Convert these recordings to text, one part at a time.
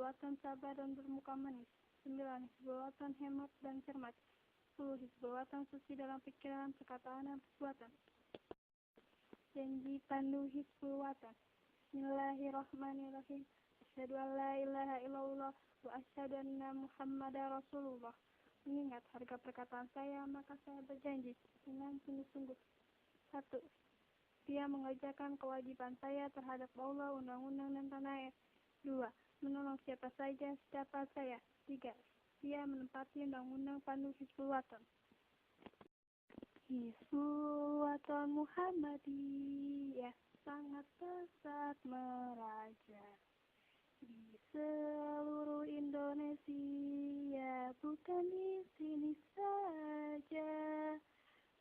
Hizbul sabar dan bermuka manis. 9. Hizbul hemat dan cermat. 10. Hizbul suci dalam pikiran, perkataan, dan perbuatan. Janji pandu Hizbul Bismillahirrahmanirrahim. Asyhadu an la ilaha illallah wa asyhadu anna Muhammadar Rasulullah. Mengingat harga perkataan saya, maka saya berjanji dengan sungguh-sungguh. 1. Setia mengerjakan kewajiban saya terhadap Allah, undang-undang, dan tanah air. 2. Menolong siapa saja sedapat saya. 3. Setia menempati undang-undang pandu Hizbul Hizbul Muhammadiyah sangat pesat meraja di seluruh Indonesia, bukan di sini saja.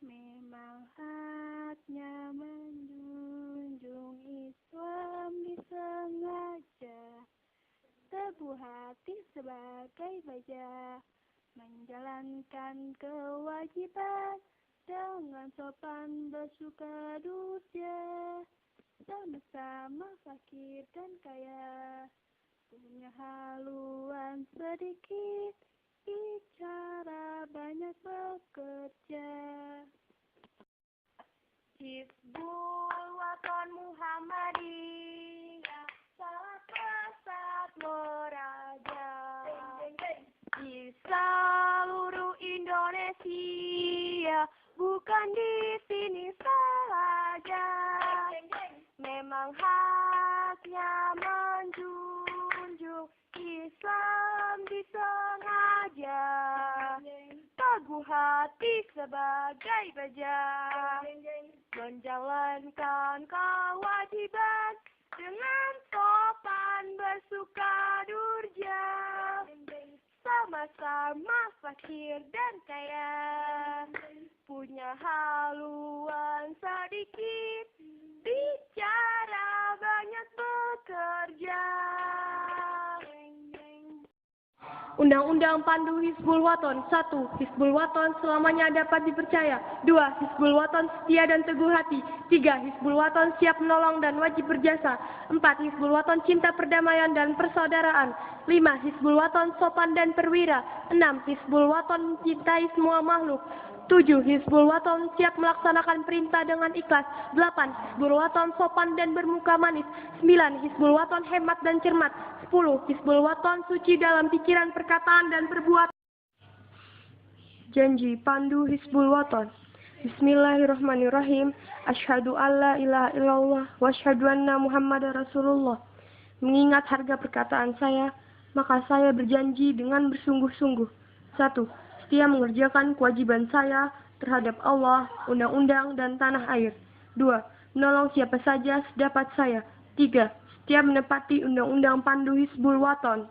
Memang haknya menjunjung Islam disengaja, teguh hati sebagai baja, menjalankan kewajiban dengan sopan bersuka durja, sama-sama fakir dan kaya, punya haluan sedikit, bicara banyak bekerja. Hizbul Muhammadiyah sangat pesat meraja di seluruh Indonesia, bukan di sini saja. Memang haknya menjunjung Islam disengaja, teguh hati sebagai baja, menjalankan kewajiban dengan sopan bersuka durja, sama-sama fakir dan kaya, punya haluan sedikit, bicara banyak bekerja. Undang-Undang Pandu Hizbul Wathan. 1. Hizbul Wathan selamanya dapat dipercaya. 2. Hizbul Wathan setia dan teguh hati. 3. Hizbul Wathan siap menolong dan wajib berjasa. 4. Hizbul Wathan cinta perdamaian dan persaudaraan. 5. Hizbul Wathan sopan dan perwira. 6. Hizbul Wathan mencintai semua makhluk. 7. Hizbul Wathan siap melaksanakan perintah dengan ikhlas. 8. Hizbul Wathan sopan dan bermuka manis. 9. Hizbul Wathan hemat dan cermat. 10. Hizbul Wathan suci dalam pikiran, perkataan, dan perbuatan. Janji pandu Hizbul Wathan. Bismillahirrahmanirrahim. Asyhadu an la ilaha illallah wa asyhadu anna Muhammadar Rasulullah. Mengingat harga perkataan saya, maka saya berjanji dengan bersungguh-sungguh. 1. Setia mengerjakan kewajiban saya terhadap Allah, undang-undang, dan tanah air. 2. Menolong siapa saja sedapat saya. 3. Setia menepati undang-undang pandu Hizbul Wathan.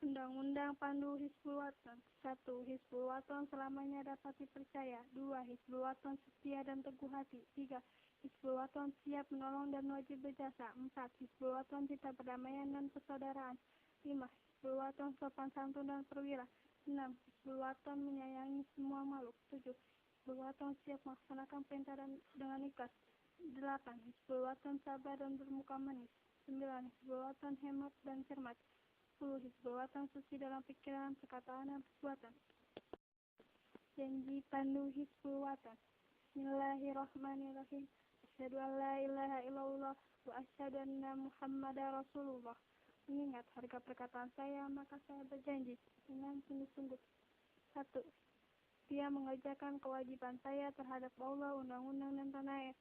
Undang-Undang Pandu Hizbul Wathan. 1. Hizbul Wathan selamanya dapat dipercaya. 2. Hizbul Wathan setia dan teguh hati. 3. Hizbul Wathan siap menolong dan wajib berjasa. 4. Hizbul Wathan cinta perdamaian dan persaudaraan. 5. Hizbul Wathan sopan santun dan perwira. 6. Hizbul Wathan menyayangi semua makhluk. 7. Hizbul Wathan siap melaksanakan perintah dengan ikhlas. 8. Hizbul Wathan sabar dan bermuka manis. 9. Hizbul Wathan hemat dan cermat. 10. Hizbul Wathan suci dalam pikiran, perkataan, dan perbuatan. Janji pandu Hizbul Wathan. Bismillahirrahmanirrahim. Asyhadu an la ilaha illallah wa asyhadu anna Muhammadar Rasulullah. Mengingat harga perkataan saya, maka saya berjanji dengan sungguh-sungguh. 1. Setia mengerjakan kewajiban saya terhadap Allah, undang-undang, dan tanah air.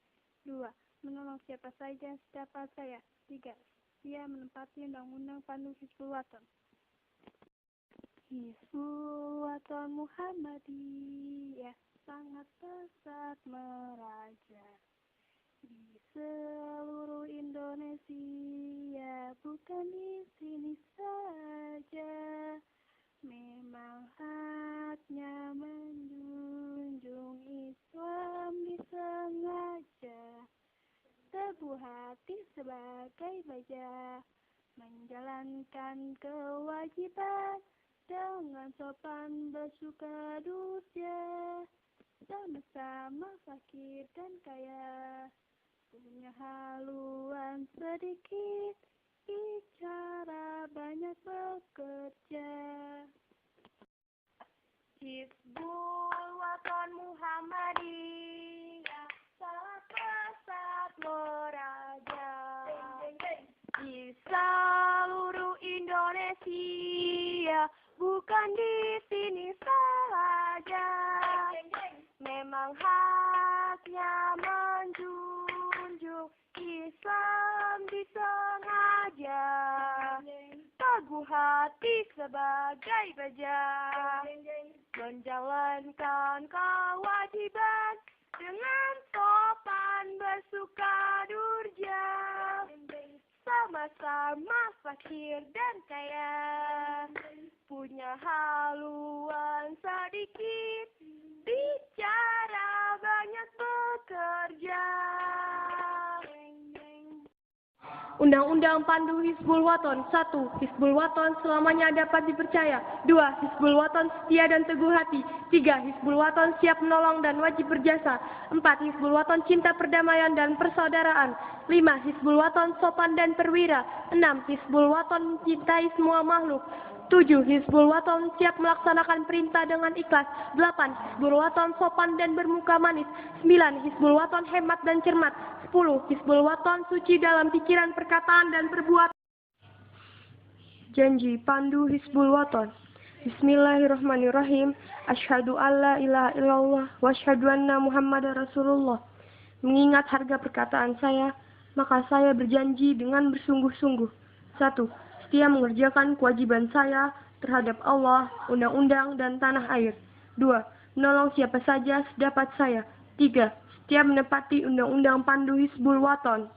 2. Menolong siapa saja sedapat saya. 3. Setia menempati undang-undang pandu Hizbul Wathan. Hizbul Muhammadiyah sangat pesat meraja di seluruh Indonesia, bukan di sini saja. Memang haknya menjunjung Islam disengaja, teguh hati sebagai baja, menjalankan kewajiban dengan sopan bersuka durja, sama-sama fakir dan kaya, punya haluan sedikit, bicara bukan di sini saja. Memang haknya menjunjung Islam disengaja. Teguh hati sebagai baja, menjalankan kewajiban dengan sopan bersuka durja. Sama-sama fakir dan kaya, punya haluan sedikit, bicara banyak bekerja. Undang-Undang Pandu Hizbul Waton. 1. Hizbul Waton selamanya dapat dipercaya. 2. Hizbul Waton setia dan teguh hati. 3. Hizbul Waton siap menolong dan wajib berjasa. 4. Hizbul Waton cinta perdamaian dan persaudaraan. 5. Hizbul Waton sopan dan perwira. 6. Hizbul Waton mencintai semua makhluk. 7. Hizbul Waton siap melaksanakan perintah dengan ikhlas. 8. Hizbul Waton sopan dan bermuka manis. 9. Hizbul Waton hemat dan cermat. 10. Hizbul Waton suci dalam pikiran, perkataan, dan perbuatan. Janji Pandu Hizbul Waton. Bismillahirrahmanirrahim. Asyhadu alla ilaha illallah wa asyhadu anna Muhammadar Rasulullah. Mengingat harga perkataan saya, maka saya berjanji dengan bersungguh-sungguh. 1. Setia mengerjakan kewajiban saya terhadap Allah, undang-undang, dan tanah air. 2. Menolong siapa saja sedapat saya. 3. Setia menepati undang-undang Pandu Hizbul Waton.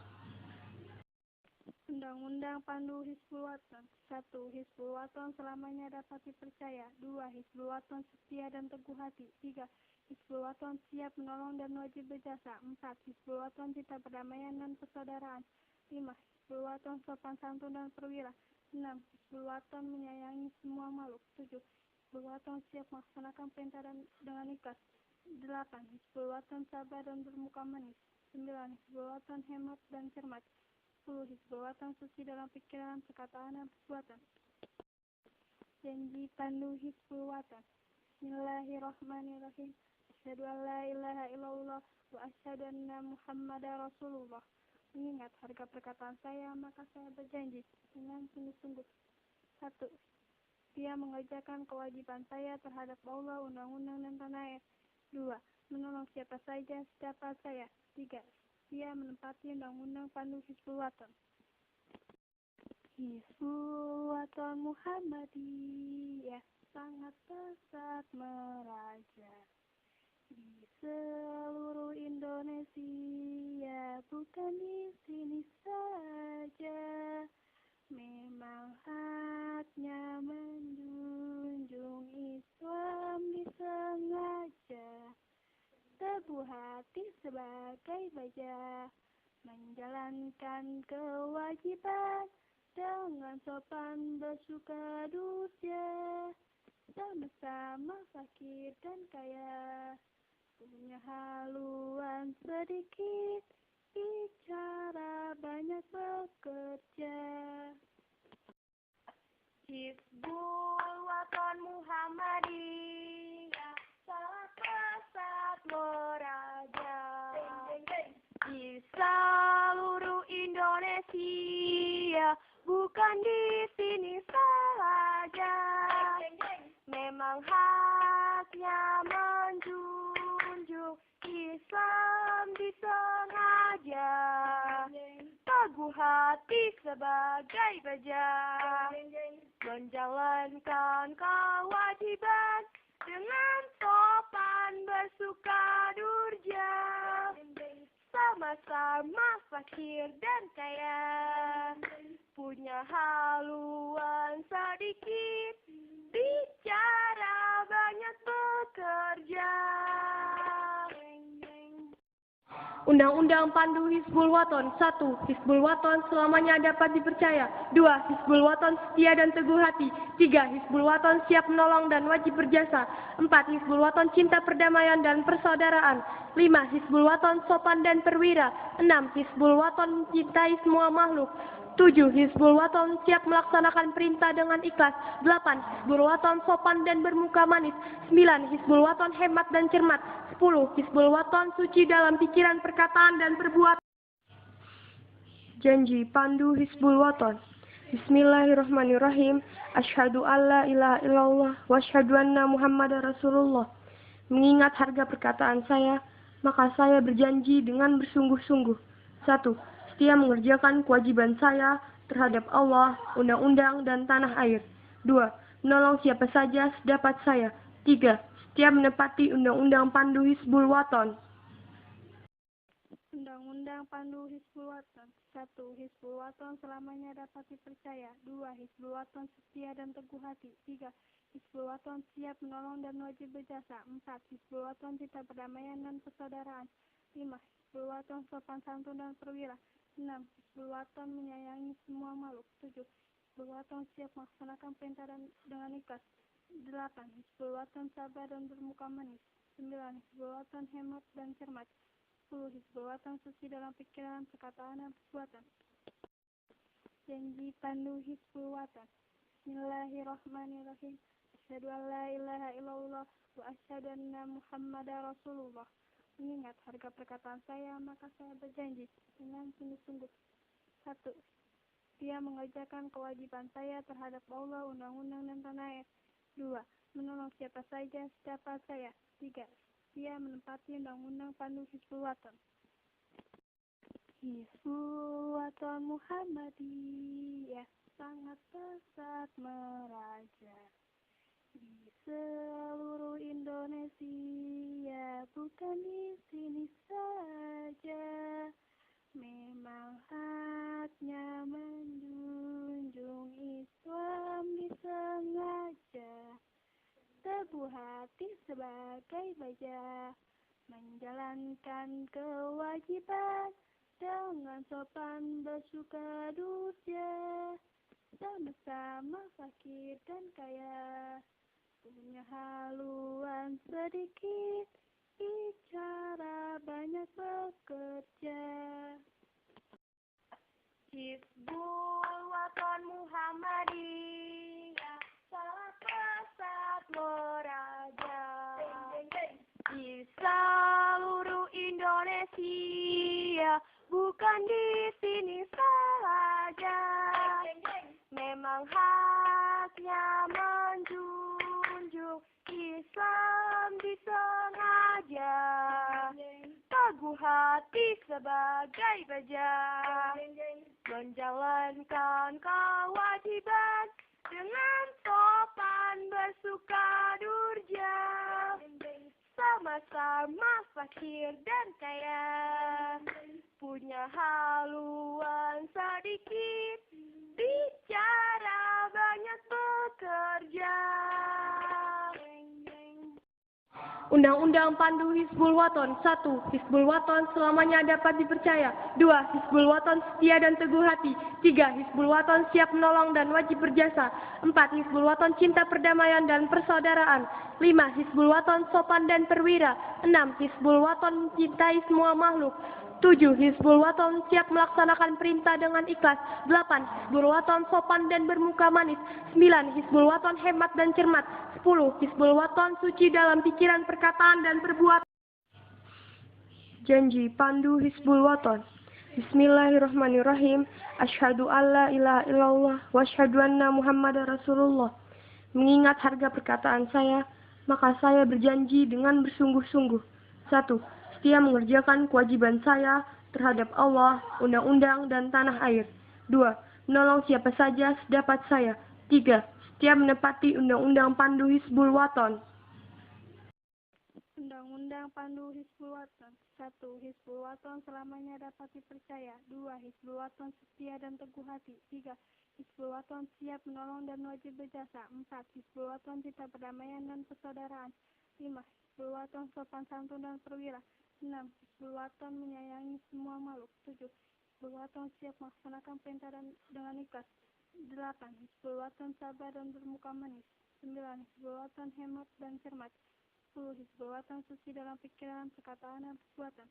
Undang-Undang Pandu Hizbul Waton. 1. Hizbul Waton selamanya dapat dipercaya. 2. Hizbul Waton setia dan teguh hati. 3. Hizbul Waton siap menolong dan wajib berjasa. 4. Hizbul Waton cinta perdamaian dan persaudaraan. 5. Hizbul Waton sopan santun dan perwira. 6. Hizbul Waton menyayangi semua makhluk. 7. Hizbul Waton siap melaksanakan perintah dengan ikhlas. 8. Hizbul Waton sabar dan bermuka manis. 9. Hizbul Waton hemat dan cermat. 10. Hizbul Waton suci dalam pikiran, perkataan, dan perbuatan. Janji Pandu Hizbul Waton. Bismillahirrahmanirrahim. Asyhadu an la ilaha illallah wa asyhadu anna Muhammadar Rasulullah. Mengingat harga perkataan saya, maka saya berjanji dengan sungguh-sungguh. 1. Setia mengerjakan kewajiban saya terhadap Allah, undang-undang, dan tanah air. 2. Menolong siapa saja sedapat saya. 3. Setia menempati undang-undang Pandu Hizbul Waton. Hizbul Waton Muhammadiyah sangat pesat meraja di seluruh Indonesia, bukan di sini saja. Memang haknya menjunjung Islam disengaja. Teguh hati sebagai baja, menjalankan kewajiban dengan sopan bersuka durja. Sama-sama fakir dan kaya, punya haluan sedikit, bicara banyak bekerja. Hizbul Waton Muhammadiyah sangat pesat meraja di seluruh Indonesia, bukan di sini saja. Memang haknya menjunjung Islam disengaja. Teguh hati sebagai baja, menjalankan kewajiban dengan sopan bersuka durja. Sama-sama fakir dan kaya, punya haluan sedikit, bicara banyak bekerja. Undang-Undang Pandu Hizbul Waton. 1. Hizbul Waton selamanya dapat dipercaya. 2. Hizbul Waton setia dan teguh hati. 3. Hizbul Waton siap menolong dan wajib berjasa. 4. Hizbul Waton cinta perdamaian dan persaudaraan. 5. Hizbul Waton sopan dan perwira. 6. Hizbul Waton mencintai semua makhluk. 7. Hizbul Waton siap melaksanakan perintah dengan ikhlas. 8. Hizbul Waton sopan dan bermuka manis. 9. Hizbul Waton hemat dan cermat. 10. Hizbul Waton suci dalam pikiran, perkataan, dan perbuatan. Janji Pandu Hizbul Waton. Bismillahirrahmanirrahim. Asyhadu alla ilaha illallah wa asyhadu anna Muhammadar Rasulullah. Mengingat harga perkataan saya, maka saya berjanji dengan bersungguh-sungguh. 1. Setia mengerjakan kewajiban saya terhadap Allah, undang-undang, dan tanah air. 2. Menolong siapa saja sedapat saya. 3. Setia menepati undang-undang pandu Hizbul Waton. Undang-undang Pandu Hizbul Waton. 1. Hizbul Waton selamanya dapat dipercaya. 2. Hizbul Waton setia dan teguh hati. 3. Hizbul Waton siap menolong dan wajib berjasa. 4. Hizbul Waton cinta perdamaian dan persaudaraan. 5. Hizbul Waton sopan santun dan perwira. 6. Hizbul Waton menyayangi semua makhluk. 7. Hizbul Waton siap melaksanakan perintah dengan ikhlas. 8. Hizbul Waton sabar dan bermuka manis. 9. Hizbul Waton hemat dan cermat. 10. Hizbul Waton suci dalam pikiran, perkataan, dan perbuatan. Janji pandu Hizbul Waton. Bismillahirrahmanirrahim. Asyhadu an la ilaha illallah wa asyhadu anna Muhammadar Rasulullah. Mengingat harga perkataan saya, maka saya berjanji dengan sungguh-sungguh. 1. Dia mengerjakan kewajiban saya terhadap Allah, undang-undang, dan tanah air. 2. Menolong siapa saja sedapat saya. 3. Dia menempati undang-undang pandu Hizbul Waton. Hizbul Waton Muhammadiyah sangat pesat meraja di seluruh Indonesia, bukan di sini saja. Memang haknya menjunjung Islam disengaja. Teguh hati sebagai baja, menjalankan kewajiban dengan sopan bersuka durja. Sama-sama fakir dan kaya, punya haluan sedikit, bicara banyak bekerja. Hizbul Waton Muhammadiyah sangat pesat meraja di seluruh Indonesia, bukan di sini saja. Memang haknya menjunjung Islam disengaja. Teguh hati sebagai baja, menjalankan kewajiban dengan sopan bersuka durja. Sama-sama fakir dan kaya, punya haluan sedikit, bicara banyak bekerja. Undang-undang Pandu Hizbul Waton. 1. Hizbul Waton selamanya dapat dipercaya. 2. Hizbul Waton setia dan teguh hati. 3. Hizbul Waton siap menolong dan wajib berjasa. 4. Hizbul Waton cinta perdamaian dan persaudaraan. 5. Hizbul Waton sopan dan perwira. 6. Hizbul Waton mencintai semua makhluk. 7. Hizbul Waton siap melaksanakan perintah dengan ikhlas. 8. Hizbul Waton sopan dan bermuka manis. 9. Hizbul Waton hemat dan cermat. 10. Hizbul Waton suci dalam pikiran, perkataan, dan perbuatan. Janji pandu Hizbul Waton. Bismillahirrahmanirrahim. Asyhadu alla ilaha illallah wa asyhadu anna Muhammadar Rasulullah. Mengingat harga perkataan saya, maka saya berjanji dengan bersungguh-sungguh. 1. Setia mengerjakan kewajiban saya terhadap Allah, undang-undang, dan tanah air. 2. Menolong siapa saja sedapat saya. 3. Setia menepati undang-undang pandu Hizbul Waton. Undang-undang Pandu Hizbul Waton. 1. Hizbul Waton selamanya dapat dipercaya. 2. Hizbul Waton setia dan teguh hati. 3. Hizbul Waton siap menolong dan wajib berjasa. 4. Hizbul Waton cinta perdamaian dan persaudaraan. 5. Hizbul Waton sopan santun dan perwira. 6. Hizbul Waton menyayangi semua makhluk. 7. Hizbul Waton siap melaksanakan perintah dengan ikhlas. 8. Hizbul Waton sabar dan bermuka manis. 9. Hizbul Waton hemat dan cermat. 10. Hizbul Waton suci dalam pikiran, perkataan, dan perbuatan.